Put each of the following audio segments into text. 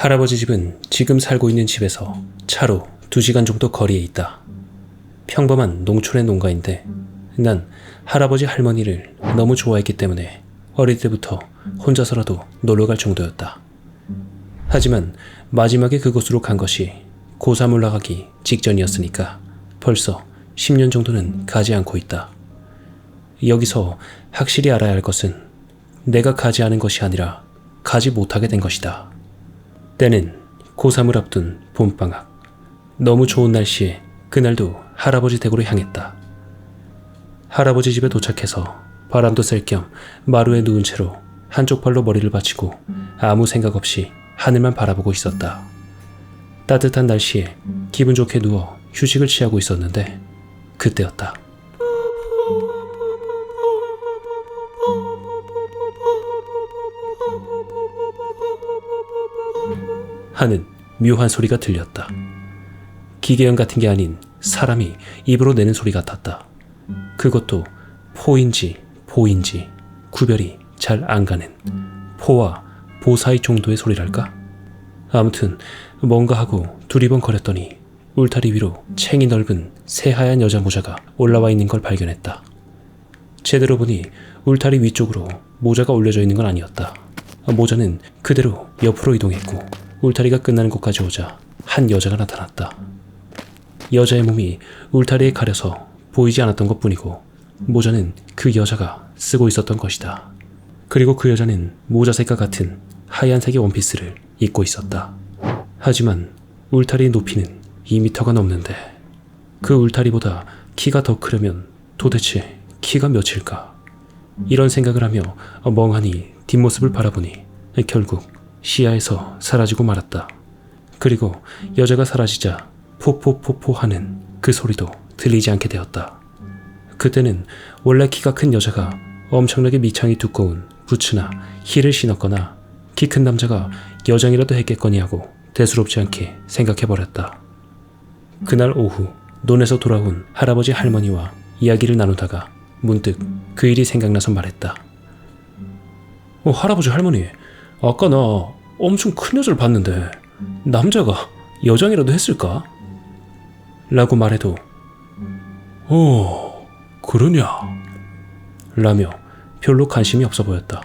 할아버지 집은 지금 살고 있는 집에서 차로 2시간 정도 거리에 있다. 평범한 농촌의 농가인데 난 할아버지 할머니를 너무 좋아했기 때문에 어릴 때부터 혼자서라도 놀러갈 정도였다. 하지만 마지막에 그곳으로 간 것이 고3 올라가기 직전이었으니까 벌써 10년 정도는 가지 않고 있다. 여기서 확실히 알아야 할 것은 내가 가지 않은 것이 아니라 가지 못하게 된 것이다. 때는 고3을 앞둔 봄방학. 너무 좋은 날씨에 그날도 할아버지 댁으로 향했다. 할아버지 집에 도착해서 바람도 쐴 겸 마루에 누운 채로 한쪽 발로 머리를 받치고 아무 생각 없이 하늘만 바라보고 있었다. 따뜻한 날씨에 기분 좋게 누워 휴식을 취하고 있었는데 그때였다. 하는 묘한 소리가 들렸다. 기계음 같은 게 아닌 사람이 입으로 내는 소리 같았다. 그것도 포인지 보인지 구별이 잘 안 가는 포와 보 사이 정도의 소리랄까? 아무튼 뭔가 하고 두리번거렸더니 울타리 위로 챙이 넓은 새하얀 여자 모자가 올라와 있는 걸 발견했다. 제대로 보니 울타리 위쪽으로 모자가 올려져 있는 건 아니었다. 모자는 그대로 옆으로 이동했고 울타리가 끝나는 곳까지 오자 한 여자가 나타났다. 여자의 몸이 울타리에 가려서 보이지 않았던 것뿐이고 모자는 그 여자가 쓰고 있었던 것이다. 그리고 그 여자는 모자색과 같은 하얀색의 원피스를 입고 있었다. 하지만 울타리의 높이는 2m가 넘는데 그 울타리보다 키가 더 크려면 도대체 키가 몇일까? 이런 생각을 하며 멍하니 뒷모습을 바라보니 결국 시야에서 사라지고 말았다. 그리고 여자가 사라지자 포포포포 하는 그 소리도 들리지 않게 되었다. 그때는 원래 키가 큰 여자가 엄청나게 밑창이 두꺼운 부츠나 힐을 신었거나 키 큰 남자가 여장이라도 했겠거니 하고 대수롭지 않게 생각해버렸다. 그날 오후 논에서 돌아온 할아버지 할머니와 이야기를 나누다가 문득 그 일이 생각나서 말했다. 할아버지 할머니, 아까 나 엄청 큰 여자를 봤는데 남자가 여장이라도 했을까? 라고 말해도 그러냐? 라며 별로 관심이 없어 보였다.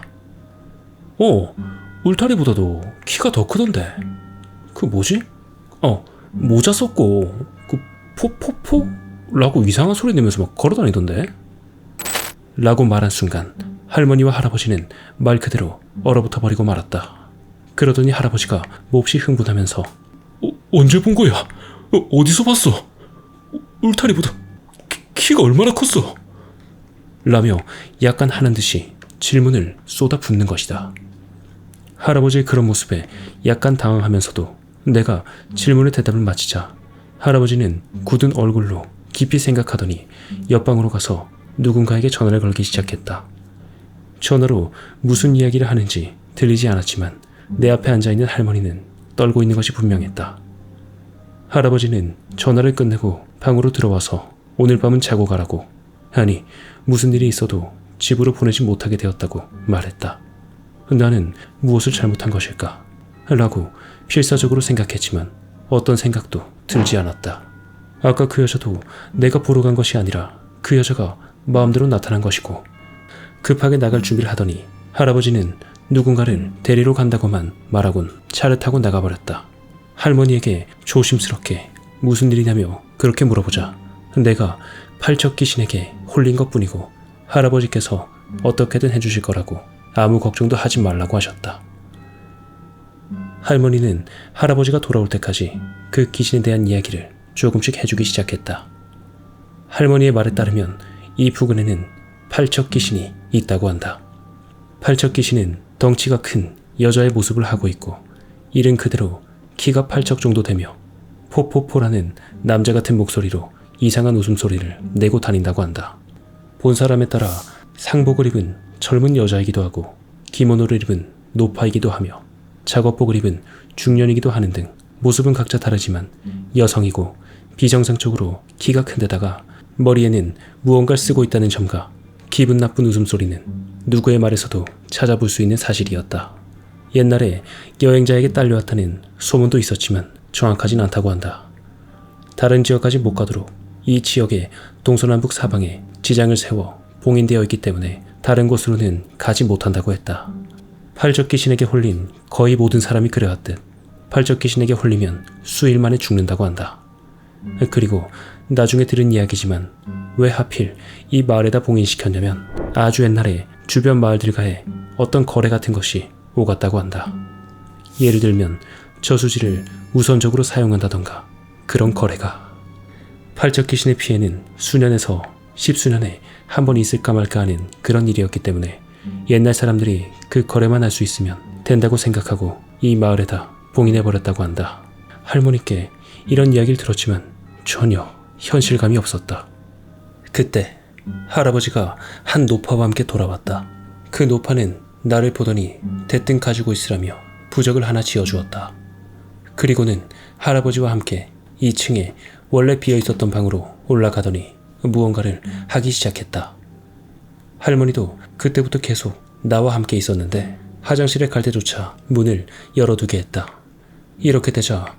울타리보다도 키가 더 크던데. 그 뭐지? 모자 썼고 그 포포포? 라고 이상한 소리 내면서 막 걸어다니던데? 라고 말한 순간 할머니와 할아버지는 말 그대로 얼어붙어 버리고 말았다. 그러더니 할아버지가 몹시 흥분하면서 언제 본 거야? 어디서 봤어? 울타리보다 키가 얼마나 컸어? 라며 약간 하는 듯이 질문을 쏟아붓는 것이다. 할아버지의 그런 모습에 약간 당황하면서도 내가 질문의 대답을 마치자 할아버지는 굳은 얼굴로 깊이 생각하더니 옆방으로 가서 누군가에게 전화를 걸기 시작했다. 전화로 무슨 이야기를 하는지 들리지 않았지만 내 앞에 앉아있는 할머니는 떨고 있는 것이 분명했다. 할아버지는 전화를 끝내고 방으로 들어와서 오늘 밤은 자고 가라고, 아니 무슨 일이 있어도 집으로 보내지 못하게 되었다고 말했다. 나는 무엇을 잘못한 것일까? 라고 필사적으로 생각했지만 어떤 생각도 들지 않았다. 아까 그 여자도 내가 보러 간 것이 아니라 그 여자가 마음대로 나타난 것이고 급하게 나갈 준비를 하더니 할아버지는 누군가를 데리러 간다고만 말하곤 차를 타고 나가버렸다. 할머니에게 조심스럽게 무슨 일이냐며 그렇게 물어보자 내가 팔척 귀신에게 홀린 것뿐이고 할아버지께서 어떻게든 해주실 거라고 아무 걱정도 하지 말라고 하셨다. 할머니는 할아버지가 돌아올 때까지 그 귀신에 대한 이야기를 조금씩 해주기 시작했다. 할머니의 말에 따르면 이 부근에는 팔척 귀신이 있다고 한다. 팔척 귀신은 덩치가 큰 여자의 모습을 하고 있고 이른 그대로 키가 8척 정도 되며 포포포라는 남자 같은 목소리로 이상한 웃음소리를 내고 다닌다고 한다. 본 사람에 따라 상복을 입은 젊은 여자이기도 하고 기모노를 입은 노파이기도 하며 작업복을 입은 중년이기도 하는 등 모습은 각자 다르지만 여성이고 비정상적으로 키가 큰 데다가 머리에는 무언가를 쓰고 있다는 점과 기분 나쁜 웃음소리는 누구의 말에서도 찾아볼 수 있는 사실이었다. 옛날에 여행자에게 딸려왔다는 소문도 있었지만 정확하진 않다고 한다. 다른 지역까지 못 가도록 이 지역의 동서남북 사방에 지장을 세워 봉인되어 있기 때문에 다른 곳으로는 가지 못한다고 했다. 팔적귀신에게 홀린 거의 모든 사람이 그래왔듯 팔적귀신에게 홀리면 수일 만에 죽는다고 한다. 그리고 나중에 들은 이야기지만 왜 하필 이 마을에다 봉인시켰냐면 아주 옛날에 주변 마을들과의 어떤 거래 같은 것이 오갔다고 한다. 예를 들면 저수지를 우선적으로 사용한다던가 그런 거래가. 팔적귀신의 피해는 수년에서 십수년에 한 번 있을까 말까 하는 그런 일이었기 때문에 옛날 사람들이 그 거래만 할 수 있으면 된다고 생각하고 이 마을에다 봉인해버렸다고 한다. 할머니께 이런 이야기를 들었지만 전혀 현실감이 없었다. 그때 할아버지가 한 노파와 함께 돌아왔다. 그 노파는 나를 보더니 대뜸 가지고 있으라며 부적을 하나 지어주었다. 그리고는 할아버지와 함께 2층에 원래 비어있었던 방으로 올라가더니 무언가를 하기 시작했다. 할머니도 그때부터 계속 나와 함께 있었는데 화장실에 갈 때조차 문을 열어두게 했다. 이렇게 되자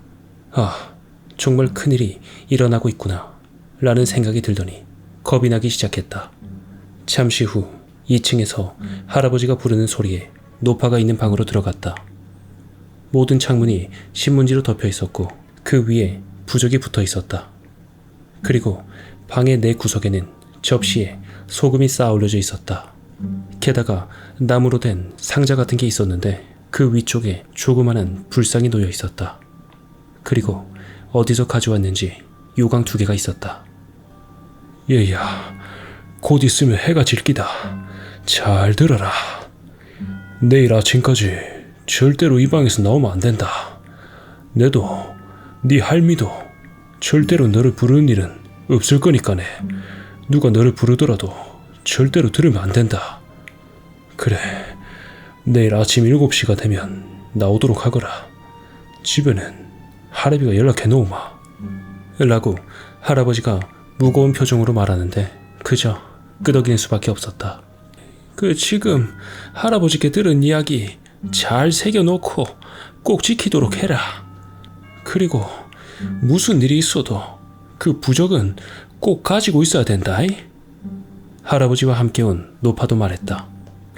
정말 큰일이 일어나고 있구나 라는 생각이 들더니 겁이 나기 시작했다. 잠시 후 2층에서 할아버지가 부르는 소리에 노파가 있는 방으로 들어갔다. 모든 창문이 신문지로 덮여 있었고 그 위에 부적이 붙어 있었다. 그리고 방의 내 구석에는 접시에 소금이 쌓아 올려져 있었다. 게다가 나무로 된 상자 같은 게 있었는데 그 위쪽에 조그마한 불상이 놓여 있었다. 그리고 어디서 가져왔는지 요강 2개가 있었다. 얘야, 곧 있으면 해가 질 기다. 잘 들어라. 내일 아침까지 절대로 이 방에서 나오면 안 된다. 내도 네 할미도 절대로 너를 부르는 일은 없을 거니까네. 누가 너를 부르더라도 절대로 들으면 안 된다. 그래, 내일 아침 7시가 되면 나오도록 하거라. 집에는 할애비가 연락해 놓으마. 라고 할아버지가 무거운 표정으로 말하는데 그저 끄덕이는 수밖에 없었다. 지금 할아버지께 들은 이야기 잘 새겨놓고 꼭 지키도록 해라. 그리고 무슨 일이 있어도 그 부적은 꼭 가지고 있어야 된다. 할아버지와 함께 온 노파도 말했다.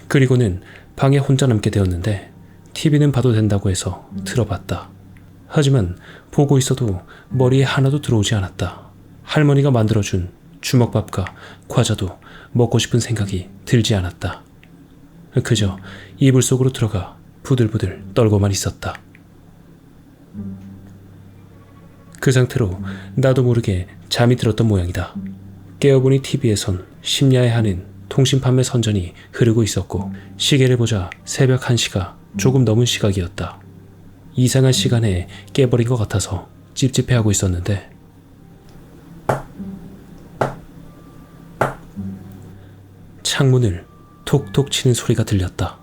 그리고는 방에 혼자 남게 되었는데 TV는 봐도 된다고 해서 틀어봤다. 하지만 보고 있어도 머리에 하나도 들어오지 않았다. 할머니가 만들어준 주먹밥과 과자도 먹고 싶은 생각이 들지 않았다. 그저 이불 속으로 들어가 부들부들 떨고만 있었다. 그 상태로 나도 모르게 잠이 들었던 모양이다. 깨어보니 TV에선 심야에 하는 통신 판매 선전이 흐르고 있었고 시계를 보자 새벽 1시가 조금 넘은 시각이었다. 이상한 시간에 깨버린 것 같아서 찝찝해하고 있었는데 창문을 톡톡 치는 소리가 들렸다.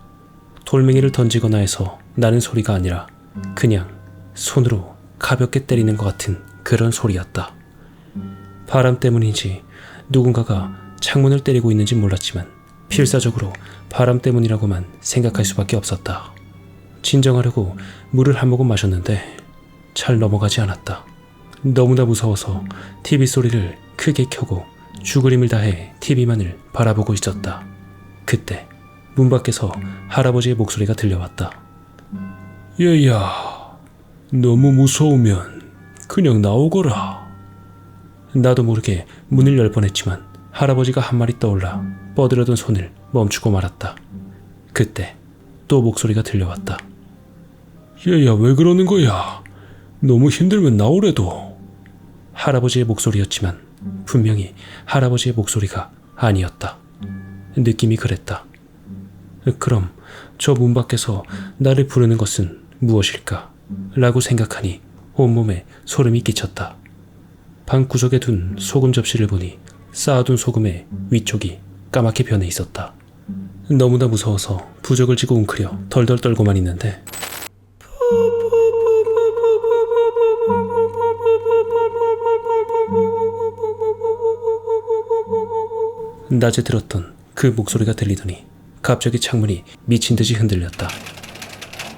돌멩이를 던지거나 해서 나는 소리가 아니라 그냥 손으로 가볍게 때리는 것 같은 그런 소리였다. 바람 때문인지 누군가가 창문을 때리고 있는지 몰랐지만 필사적으로 바람 때문이라고만 생각할 수밖에 없었다. 진정하려고 물을 한 모금 마셨는데 잘 넘어가지 않았다. 너무나 무서워서 TV 소리를 크게 켜고 죽을 힘을 다해 TV만을 바라보고 있었다. 그때 문 밖에서 할아버지의 목소리가 들려왔다. 얘야, 너무 무서우면 그냥 나오거라. 나도 모르게 문을 열 뻔했지만 할아버지가 한 말이 떠올라 뻗으려던 손을 멈추고 말았다. 그때 또 목소리가 들려왔다. 얘야, 왜 그러는 거야? 너무 힘들면 나오래도. 할아버지의 목소리였지만 분명히 할아버지의 목소리가 아니었다. 느낌이 그랬다. 그럼 저 문 밖에서 나를 부르는 것은 무엇일까? 라고 생각하니 온몸에 소름이 끼쳤다. 방 구석에 둔 소금 접시를 보니 쌓아둔 소금의 위쪽이 까맣게 변해 있었다. 너무나 무서워서 부적을 쥐고 웅크려 덜덜 떨고만 있는데 낮에 들었던 그 목소리가 들리더니 갑자기 창문이 미친 듯이 흔들렸다.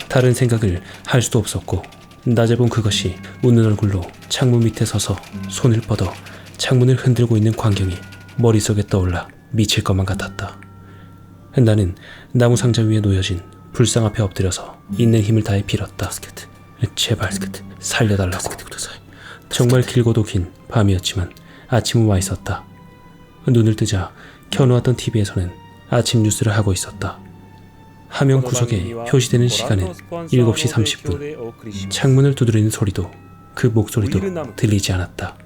다른 생각을 할 수도 없었고 낮에 본 그것이 웃는 얼굴로 창문 밑에 서서 손을 뻗어 창문을 흔들고 있는 광경이 머릿속에 떠올라 미칠 것만 같았다. 나는 나무 상자 위에 놓여진 불상 앞에 엎드려서 있는 힘을 다해 빌었다. 제발 살려달라고. 정말 길고도 긴 밤이었지만 아침은 와 있었다. 눈을 뜨자 켜놓았던 TV에서는 아침 뉴스를 하고 있었다. 화면 구석에 표시되는 시간은 7시 30분. 창문을 두드리는 소리도 그 목소리도 들리지 않았다.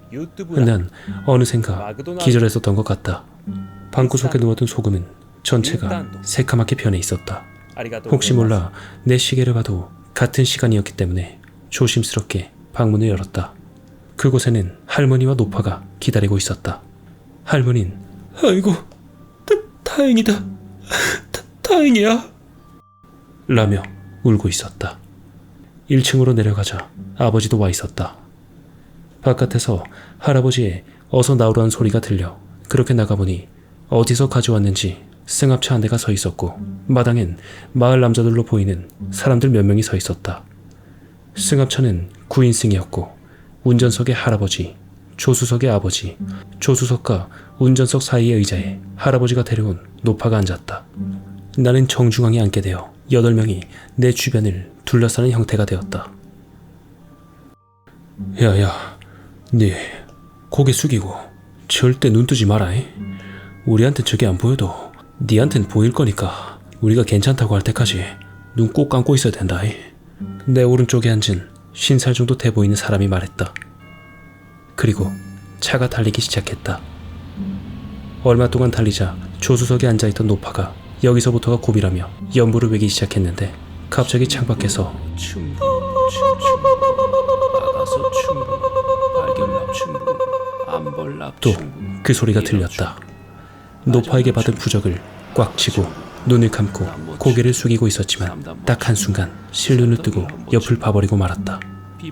난 어느샌가 기절했었던 것 같다. 방구석에 누웠던 소금은 전체가 새카맣게 변해 있었다. 혹시 몰라 내 시계를 봐도 같은 시간이었기 때문에 조심스럽게 방문을 열었다. 그곳에는 할머니와 노파가 기다리고 있었다. 할머니는 아이고 다행이다. 다행이야 라며 울고 있었다. 1층으로 내려가자 아버지도 와 있었다. 바깥에서 할아버지의 어서 나오라는 소리가 들려 그렇게 나가보니 어디서 가져왔는지 승합차 한 대가 서 있었고 마당엔 마을 남자들로 보이는 사람들 몇 명이 서 있었다. 승합차는 9인승이었고 운전석의 할아버지, 조수석의 아버지, 조수석과 운전석 사이의 의자에 할아버지가 데려온 노파가 앉았다. 나는 정중앙에 앉게 되어 8명이 내 주변을 둘러싸는 형태가 되었다. 야야, 네 고개 숙이고 절대 눈 뜨지 마라. 우리한텐 저게 안 보여도 니한텐 보일 거니까 우리가 괜찮다고 할 때까지 눈 꼭 감고 있어야 된다. 내 오른쪽에 앉은 50살 정도 돼 보이는 사람이 말했다. 그리고 차가 달리기 시작했다. 얼마 동안 달리자 조수석에 앉아있던 노파가 여기서부터가 고비라며 연부를 외기 시작했는데 갑자기 창밖에서 또 그 소리가 들렸다. 노파에게 받은 부적을 꽉 쥐고 눈을 감고 고개를 숙이고 있었지만 딱 한순간 실눈을 뜨고 옆을 봐버리고 말았다.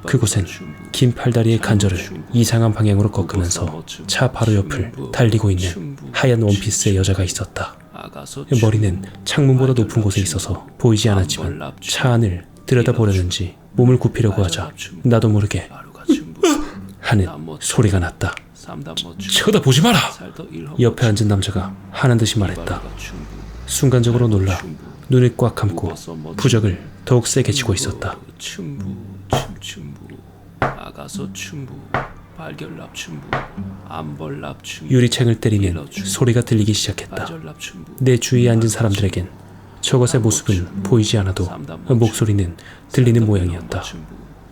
그곳엔 긴 팔다리의 간절을 이상한 방향으로 꺾으면서 차 바로 옆을 달리고 있는 하얀 원피스의 여자가 있었다. 머리는 창문보다 높은 곳에 있어서 보이지 않았지만 차 안을 들여다보려는지 몸을 굽히려고 하자 나도 모르게 하는 소리가 났다. 쳐다보지 마라! 옆에 앉은 남자가 하는 듯이 말했다. 순간적으로 놀라 눈을 꽉 감고 부적을 더욱 세게 쥐고 있었다. 유리창을 때리는 소리가 들리기 시작했다. 내 주위에 앉은 사람들에겐 저것의 모습은 보이지 않아도 목소리는 들리는 모양이었다.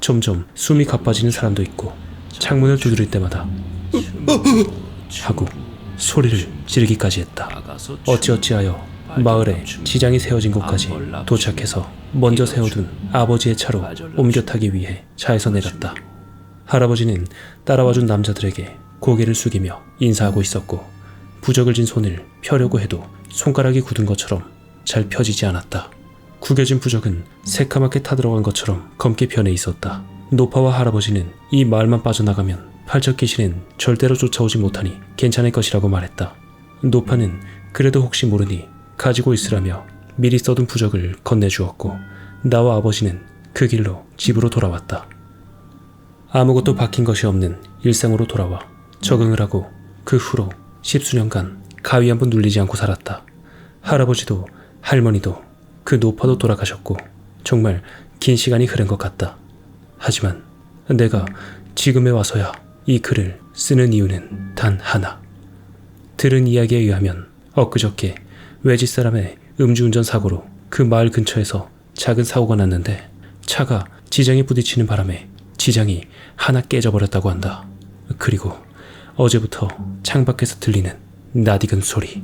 점점 숨이 가빠지는 사람도 있고 창문을 두드릴 때마다 하고 소리를 지르기까지 했다. 어찌어찌하여 마을에 지장이 세워진 곳까지 도착해서 먼저 세워둔 아버지의 차로 옮겨 타기 위해 차에서 내렸다. 할아버지는 따라와준 남자들에게 고개를 숙이며 인사하고 있었고 부적을 진 손을 펴려고 해도 손가락이 굳은 것처럼 잘 펴지지 않았다. 구겨진 부적은 새카맣게 타들어간 것처럼 검게 변해 있었다. 노파와 할아버지는 이 마을만 빠져나가면 팔척 귀신은 절대로 쫓아오지 못하니 괜찮을 것이라고 말했다. 노파는 그래도 혹시 모르니 가지고 있으라며 미리 써둔 부적을 건네주었고 나와 아버지는 그 길로 집으로 돌아왔다. 아무것도 박힌 것이 없는 일상으로 돌아와 적응을 하고 그 후로 10수년간 가위 한 번 눌리지 않고 살았다. 할아버지도 할머니도 그 노파도 돌아가셨고 정말 긴 시간이 흐른 것 같다. 하지만 내가 지금에 와서야 이 글을 쓰는 이유는 단 하나. 들은 이야기에 의하면 엊그저께 외지 사람의 음주운전 사고로 그 마을 근처에서 작은 사고가 났는데 차가 지장에 부딪히는 바람에 지장이 하나 깨져버렸다고 한다. 그리고 어제부터 창밖에서 들리는 낯익은 소리.